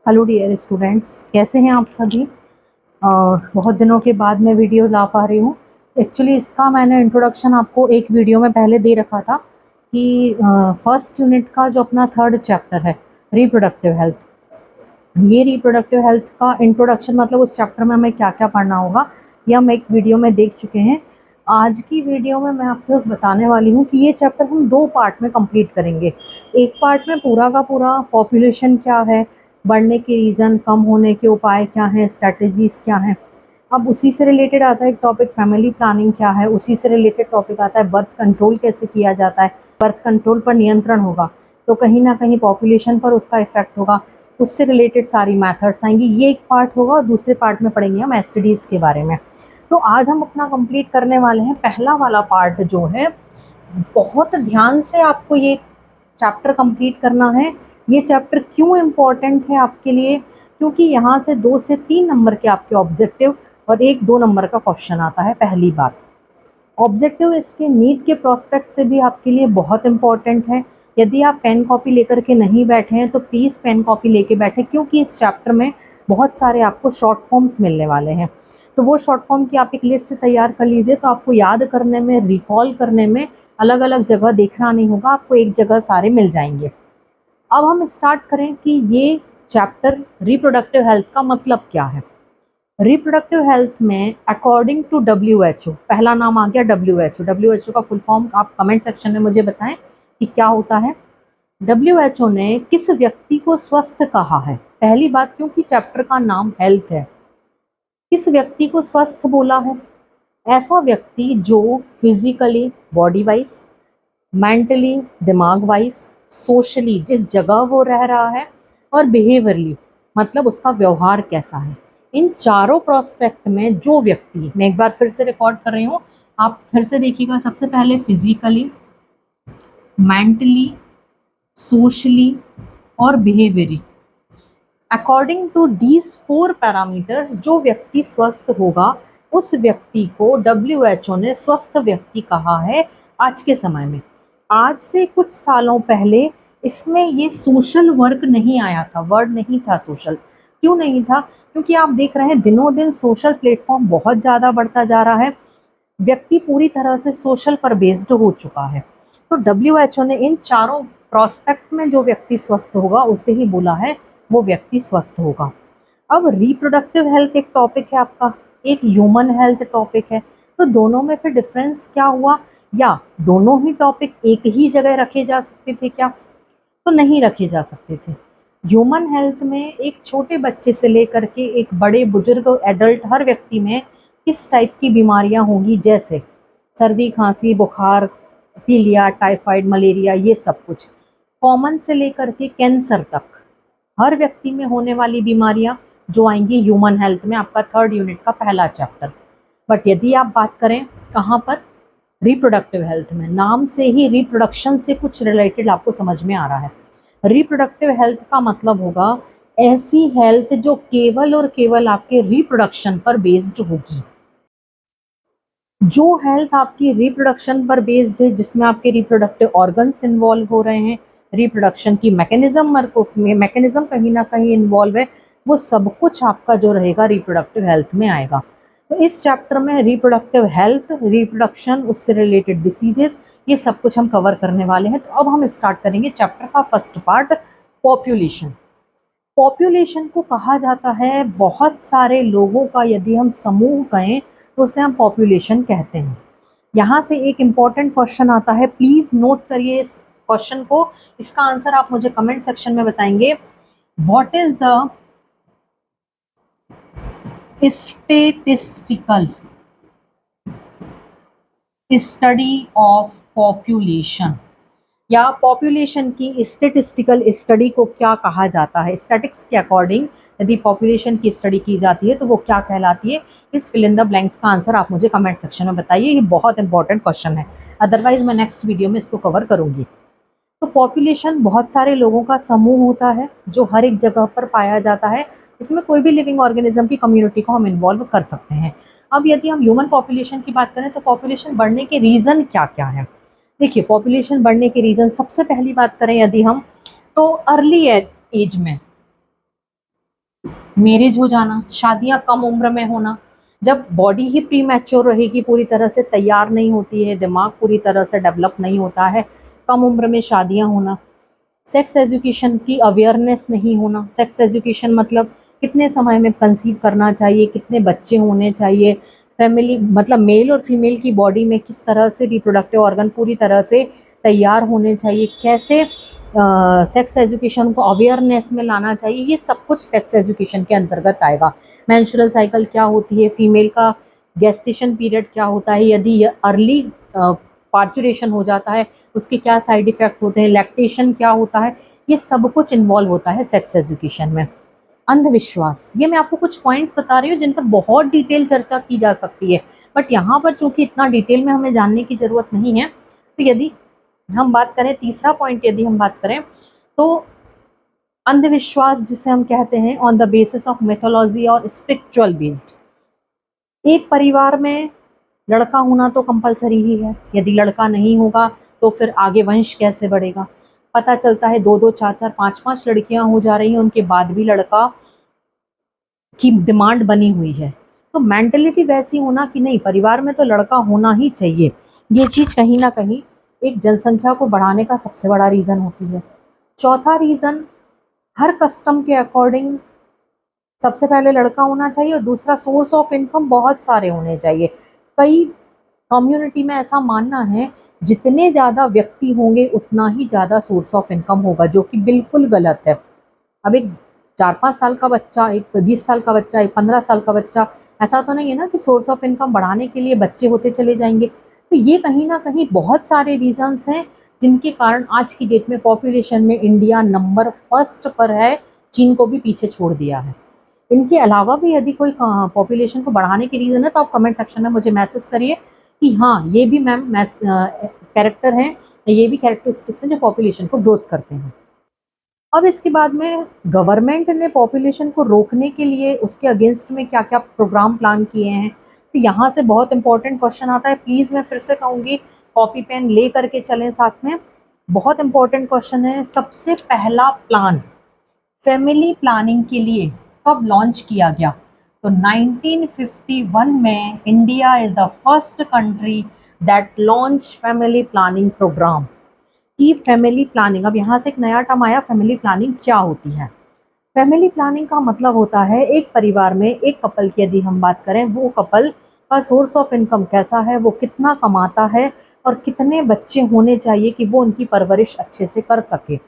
Hello dear students, कैसे हैं आप सभी। बहुत दिनों के बाद मैं वीडियो ला पा रही हूँ। एक्चुअली इसका मैंने इंट्रोडक्शन आपको एक वीडियो में पहले दे रखा था कि फर्स्ट यूनिट का जो अपना थर्ड चैप्टर है रिप्रोडक्टिव हेल्थ, ये रिप्रोडक्टिव हेल्थ का इंट्रोडक्शन मतलब उस चैप्टर में हमें क्या क्या पढ़ना होगा ये हम एक वीडियो में देख चुके हैं। आज की वीडियो में मैं आपको बताने वाली हूँ कि ये चैप्टर हम दो पार्ट में कंप्लीट करेंगे। एक पार्ट में पूरा का पूरा पॉपुलेशन क्या है, बढ़ने के रीज़न, कम होने के उपाय क्या हैं, स्ट्रैटेजीज़ क्या हैं। अब उसी से रिलेटेड आता है एक टॉपिक फैमिली प्लानिंग क्या है, उसी से रिलेटेड टॉपिक आता है बर्थ कंट्रोल कैसे किया जाता है। बर्थ कंट्रोल पर नियंत्रण होगा तो कहीं ना कहीं पॉपुलेशन पर उसका इफेक्ट होगा, उससे रिलेटेड सारी मेथड्स आएंगी। ये एक पार्ट होगा और दूसरे पार्ट में पढ़ेंगे हम एसटीडीज़ के बारे में। तो आज हम अपना कंप्लीट करने वाले हैं पहला वाला पार्ट जो है। बहुत ध्यान से आपको ये चैप्टर कंप्लीट करना है। ये चैप्टर क्यों इम्पोर्टेंट है आपके लिए, क्योंकि यहाँ से 2 से 3 नंबर के आपके ऑब्जेक्टिव और 1-2 नंबर का क्वेश्चन आता है। पहली बात, ऑब्जेक्टिव इसके नीट के प्रोस्पेक्ट से भी आपके लिए बहुत इम्पॉर्टेंट है। यदि आप पेन कॉपी लेकर के नहीं बैठे हैं तो प्लीज़ पेन कॉपी लेके बैठे, क्योंकि इस चैप्टर में बहुत सारे आपको शॉर्ट फॉर्म्स मिलने वाले हैं। तो वो शॉर्ट फॉर्म की आप एक लिस्ट तैयार कर लीजिए, तो आपको याद करने में, रिकॉल करने में अलग अलग जगह देखना नहीं होगा, आपको एक जगह सारे मिल जाएंगे। अब हम स्टार्ट करें कि ये चैप्टर रिप्रोडक्टिव हेल्थ का मतलब क्या है। रिप्रोडक्टिव हेल्थ में अकॉर्डिंग टू WHO, पहला नाम आ गया WHO का फुल फॉर्म आप कमेंट सेक्शन में मुझे बताएं कि क्या होता है। WHO ने किस व्यक्ति को स्वस्थ कहा है। पहली बात, क्योंकि चैप्टर का नाम हेल्थ है, किस व्यक्ति को स्वस्थ बोला है। ऐसा व्यक्ति जो फिजिकली बॉडी वाइज, मेंटली दिमाग वाइज, सोशली जिस जगह वो रह रहा है, और बिहेवियरली मतलब उसका व्यवहार कैसा है। इन चारों प्रोस्पेक्ट में जो व्यक्ति, मैं एक बार फिर से रिकॉर्ड कर रही हूँ, आप फिर से देखिएगा। सबसे पहले फिजिकली, मेंटली, सोशली और behaviourally, according to these 4 parameters जो व्यक्ति स्वस्थ होगा उस व्यक्ति को WHO ने स्वस्थ व्यक्ति कहा है। आज के समय में, आज से कुछ सालों पहले इसमें ये सोशल वर्क नहीं आया था, वर्ड नहीं था सोशल। क्यों नहीं था? क्योंकि आप देख रहे हैं दिनों दिन सोशल प्लेटफॉर्म बहुत ज़्यादा बढ़ता जा रहा है, व्यक्ति पूरी तरह से सोशल पर बेस्ड हो चुका है। तो WHO ने इन चारों प्रोस्पेक्ट में जो व्यक्ति स्वस्थ होगा उसे ही बोला है वो व्यक्ति स्वस्थ होगा। अब रिप्रोडक्टिव हेल्थ एक टॉपिक है आपका, एक ह्यूमन हेल्थ टॉपिक है, तो दोनों में फिर डिफरेंस क्या हुआ, या दोनों ही टॉपिक एक ही जगह रखे जा सकते थे क्या? तो नहीं रखे जा सकते थे। ह्यूमन हेल्थ में एक छोटे बच्चे से लेकर के एक बड़े बुजुर्ग एडल्ट हर व्यक्ति में किस टाइप की बीमारियां होंगी, जैसे सर्दी, खांसी, बुखार, पीलिया, टाइफाइड, मलेरिया, ये सब कुछ कॉमन से लेकर के कैंसर तक हर व्यक्ति में होने वाली बीमारियां जो आएंगी ह्यूमन हेल्थ में, आपका थर्ड यूनिट का पहला चैप्टर। बट यदि आप बात करें कहाँ पर, रिप्रोडक्टिव हेल्थ में, नाम से ही रिप्रोडक्शन से कुछ रिलेटेड आपको समझ में आ रहा है। रिप्रोडक्टिव हेल्थ का मतलब होगा ऐसी हेल्थ जो केवल और केवल आपके रिप्रोडक्शन पर बेस्ड होगी। जो हेल्थ आपकी रिप्रोडक्शन पर बेस्ड है, जिसमें आपके रिप्रोडक्टिव ऑर्गन्स इन्वॉल्व हो रहे हैं, रिप्रोडक्शन की मैकेनिज्म कहीं ना कहीं इन्वॉल्व है, वो सब कुछ आपका जो रहेगा रिप्रोडक्टिव हेल्थ में आएगा। तो इस चैप्टर में रिप्रोडक्टिव हेल्थ, रिप्रोडक्शन, उससे रिलेटेड डिसीजेस, ये सब कुछ हम कवर करने वाले हैं। तो अब हम स्टार्ट करेंगे चैप्टर का फर्स्ट पार्ट, पॉपुलेशन। पॉपुलेशन को कहा जाता है बहुत सारे लोगों का यदि हम समूह कहें तो उसे हम पॉपुलेशन कहते हैं। यहाँ से एक इम्पॉर्टेंट क्वेश्चन आता है, प्लीज नोट करिए इस क्वेश्चन को। इसका आंसर आप मुझे कमेंट सेक्शन में बताएंगे। What is the statistical study of population, या पॉपुलेशन की स्टेटिस्टिकल स्टडी को क्या कहा जाता है। स्टैटिक्स के अकॉर्डिंग यदि पॉपुलेशन की स्टडी की जाती है तो वो क्या कहलाती है। इस फिल इन द ब्लैंक्स का आंसर आप मुझे कमेंट सेक्शन में बताइए। ये बहुत इंपॉर्टेंट क्वेश्चन है, अदरवाइज मैं नेक्स्ट वीडियो में इसको कवर करूंगी। तो पॉपुलेशन बहुत सारे लोगों का समूह होता है जो हर एक जगह पर पाया जाता है। इसमें कोई भी लिविंग ऑर्गेनिज्म की कम्युनिटी को हम इन्वॉल्व कर सकते हैं। अब यदि हम ह्यूमन पॉपुलेशन की बात करें तो पॉपुलेशन बढ़ने के रीज़न क्या क्या है। देखिए, पॉपुलेशन बढ़ने के रीज़न, सबसे पहली बात करें यदि हम, तो अर्ली एज में मैरिज हो जाना, शादियां कम उम्र में होना, जब बॉडी ही प्री मैच्योर रहेगी, पूरी तरह से तैयार नहीं होती है, दिमाग पूरी तरह से डेवलप नहीं होता है, कम उम्र में शादियां होना। सेक्स एजुकेशन की अवेयरनेस नहीं होना। सेक्स एजुकेशन मतलब कितने समय में कंसीव करना चाहिए, कितने बच्चे होने चाहिए, फैमिली मतलब मेल और फीमेल की बॉडी में किस तरह से रिप्रोडक्टिव ऑर्गन पूरी तरह से तैयार होने चाहिए, कैसे सेक्स एजुकेशन को अवेयरनेस में लाना चाहिए, ये सब कुछ सेक्स एजुकेशन के अंतर्गत आएगा। मेंस्ट्रुअल साइकिल क्या होती है, फीमेल का गेस्टेशन पीरियड क्या होता है, यदि अर्ली पार्चुरेशन हो जाता है उसके क्या साइड इफेक्ट होते हैं, लैक्टेशन क्या होता है, ये सब कुछ इन्वॉल्व होता है सेक्स एजुकेशन में। अंधविश्वास, ये मैं आपको कुछ पॉइंट्स बता रही हूँ जिन पर बहुत डिटेल चर्चा की जा सकती है, बट यहाँ पर चूंकि इतना डिटेल में हमें जानने की जरूरत नहीं है, तो यदि हम बात करें तीसरा पॉइंट, यदि हम बात करें तो अंधविश्वास जिसे हम कहते हैं on the basis of methodology और स्पिरिचुअल बेस्ड। एक परिवार में लड़का होना तो कंपलसरी ही है, यदि लड़का नहीं होगा तो फिर आगे वंश कैसे बढ़ेगा। पता चलता है 2-2 4-4 5-5 लड़कियां हो जा रही हैं, उनके बाद भी लड़का की डिमांड बनी हुई है। तो मेंटलिटी वैसी होना कि नहीं, परिवार में तो लड़का होना ही चाहिए, ये चीज कहीं ना कहीं एक जनसंख्या को बढ़ाने का सबसे बड़ा रीजन होती है। चौथा रीजन, हर कस्टम के अकॉर्डिंग सबसे पहले लड़का होना चाहिए और दूसरा सोर्स ऑफ इनकम बहुत सारे होने चाहिए। कई कम्युनिटी में ऐसा मानना है जितने ज़्यादा व्यक्ति होंगे उतना ही ज़्यादा सोर्स ऑफ इनकम होगा, जो कि बिल्कुल गलत है। अब एक 4-5 साल का बच्चा, एक 20 साल का बच्चा, एक 15 साल का बच्चा, ऐसा तो नहीं है ना कि सोर्स ऑफ इनकम बढ़ाने के लिए बच्चे होते चले जाएंगे। तो ये कहीं ना कहीं बहुत सारे रीजंस हैं जिनके कारण आज की डेट में पॉपुलेशन में इंडिया नंबर फर्स्ट पर है, चीन को भी पीछे छोड़ दिया है। इनके अलावा भी यदि कोई पॉपुलेशन को बढ़ाने की रीज़न है तो आप कमेंट सेक्शन में मुझे मैसेज करिए कि हाँ ये भी मैम कैरेक्टर हैं, ये भी कैरेक्टरिस्टिक्स हैं जो पॉपुलेशन को ग्रोथ करते हैं। अब इसके बाद में गवर्नमेंट ने पॉपुलेशन को रोकने के लिए उसके अगेंस्ट में क्या क्या प्रोग्राम प्लान किए हैं, तो यहाँ से बहुत इंपॉर्टेंट क्वेश्चन आता है। प्लीज़ मैं फिर से कहूँगी कॉपी पेन ले करके चलें साथ में, बहुत इंपॉर्टेंट क्वेश्चन है। सबसे पहला प्लान फैमिली प्लानिंग के लिए कब लॉन्च किया गया, तो 1951 में India is the first country that launch family planning programme की फैमिली प्लानिंग। अब यहाँ से एक नया टर्म आया, फैमिली प्लानिंग क्या होती है। फैमिली प्लानिंग का मतलब होता है एक परिवार में एक कपल की यदि हम बात करें, वो कपल का सोर्स ऑफ इनकम कैसा है, वो कितना कमाता है और कितने बच्चे होने चाहिए कि वो उनकी परवरिश अच्छे से कर सके,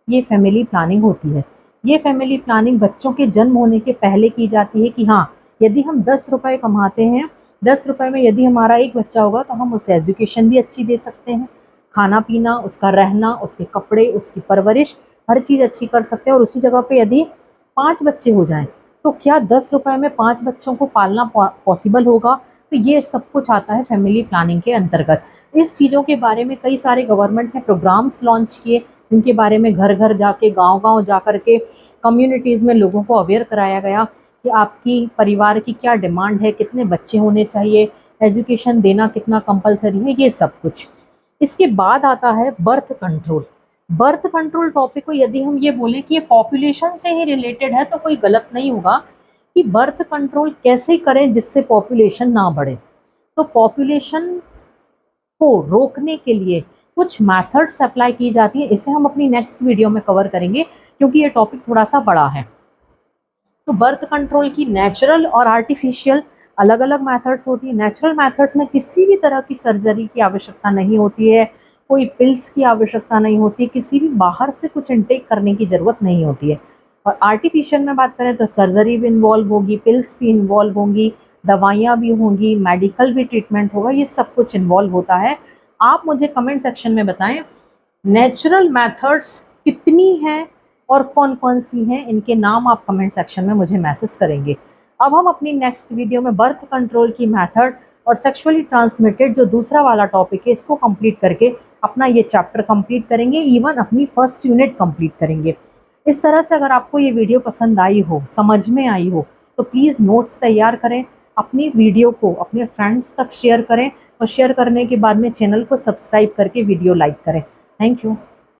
ये फैमिली प्लानिंग होती है। ये फैमिली प्लानिंग बच्चों के जन्म होने के पहले की जाती है कि हाँ यदि हम 10 रुपये कमाते हैं, 10 रुपये में यदि हमारा एक बच्चा होगा तो हम उसे एजुकेशन भी अच्छी दे सकते हैं, खाना पीना, उसका रहना, उसके कपड़े, उसकी परवरिश, हर चीज़ अच्छी कर सकते हैं। और उसी जगह पे यदि 5 बच्चे हो जाएं तो क्या 10 रुपये में 5 बच्चों को पालना पॉसिबल होगा। तो ये सब कुछ आता है फैमिली प्लानिंग के अंतर्गत। इस चीज़ों के बारे में कई सारे गवर्नमेंट ने प्रोग्राम्स लॉन्च किए, इनके बारे में घर घर जाके, गांव गांव जा कर के कम्युनिटीज़ में लोगों को अवेयर कराया गया कि आपकी परिवार की क्या डिमांड है, कितने बच्चे होने चाहिए, एजुकेशन देना कितना कंपलसरी है, ये सब कुछ। इसके बाद आता है birth control. Birth control topic को यदि हम ये बोलें कि ये पॉपुलेशन से ही रिलेटेड है तो कोई गलत नहीं होगा कि बर्थ कंट्रोल कैसे करें जिससे पॉपुलेशन ना बढ़े। तो पॉपुलेशन को रोकने के लिए कुछ मेथड्स अप्लाई की जाती है, इसे हम अपनी नेक्स्ट वीडियो में कवर करेंगे क्योंकि ये टॉपिक थोड़ा सा बड़ा है। तो बर्थ कंट्रोल की नेचुरल और आर्टिफिशियल अलग अलग मेथड्स होती है। नेचुरल मेथड्स में किसी भी तरह की सर्जरी की आवश्यकता नहीं होती है, कोई पिल्स की आवश्यकता नहीं होती, किसी भी बाहर से कुछ इनटेक करने की ज़रूरत नहीं होती है। और आर्टिफिशियल में बात करें तो सर्जरी भी इन्वॉल्व होगी, पिल्स भी इन्वॉल्व होंगी, दवाइयाँ भी होंगी, मेडिकल भी ट्रीटमेंट होगा, ये सब कुछ इन्वॉल्व होता है। आप मुझे कमेंट सेक्शन में बताएं नेचुरल मेथड्स कितनी हैं और कौन कौन सी हैं, इनके नाम आप कमेंट सेक्शन में मुझे मैसेज करेंगे। अब हम अपनी नेक्स्ट वीडियो में बर्थ कंट्रोल की मेथड और सेक्सुअली ट्रांसमिटेड जो दूसरा वाला टॉपिक है इसको कंप्लीट करके अपना ये चैप्टर कंप्लीट करेंगे, इवन अपनी फर्स्ट यूनिट कंप्लीट करेंगे। इस तरह से अगर आपको ये वीडियो पसंद आई हो, समझ में आई हो, तो प्लीज़ नोट्स तैयार करें, अपनी वीडियो को अपने फ्रेंड्स तक शेयर करें और शेयर करने के बाद में चैनल को सब्सक्राइब करके वीडियो लाइक करें। Thank you.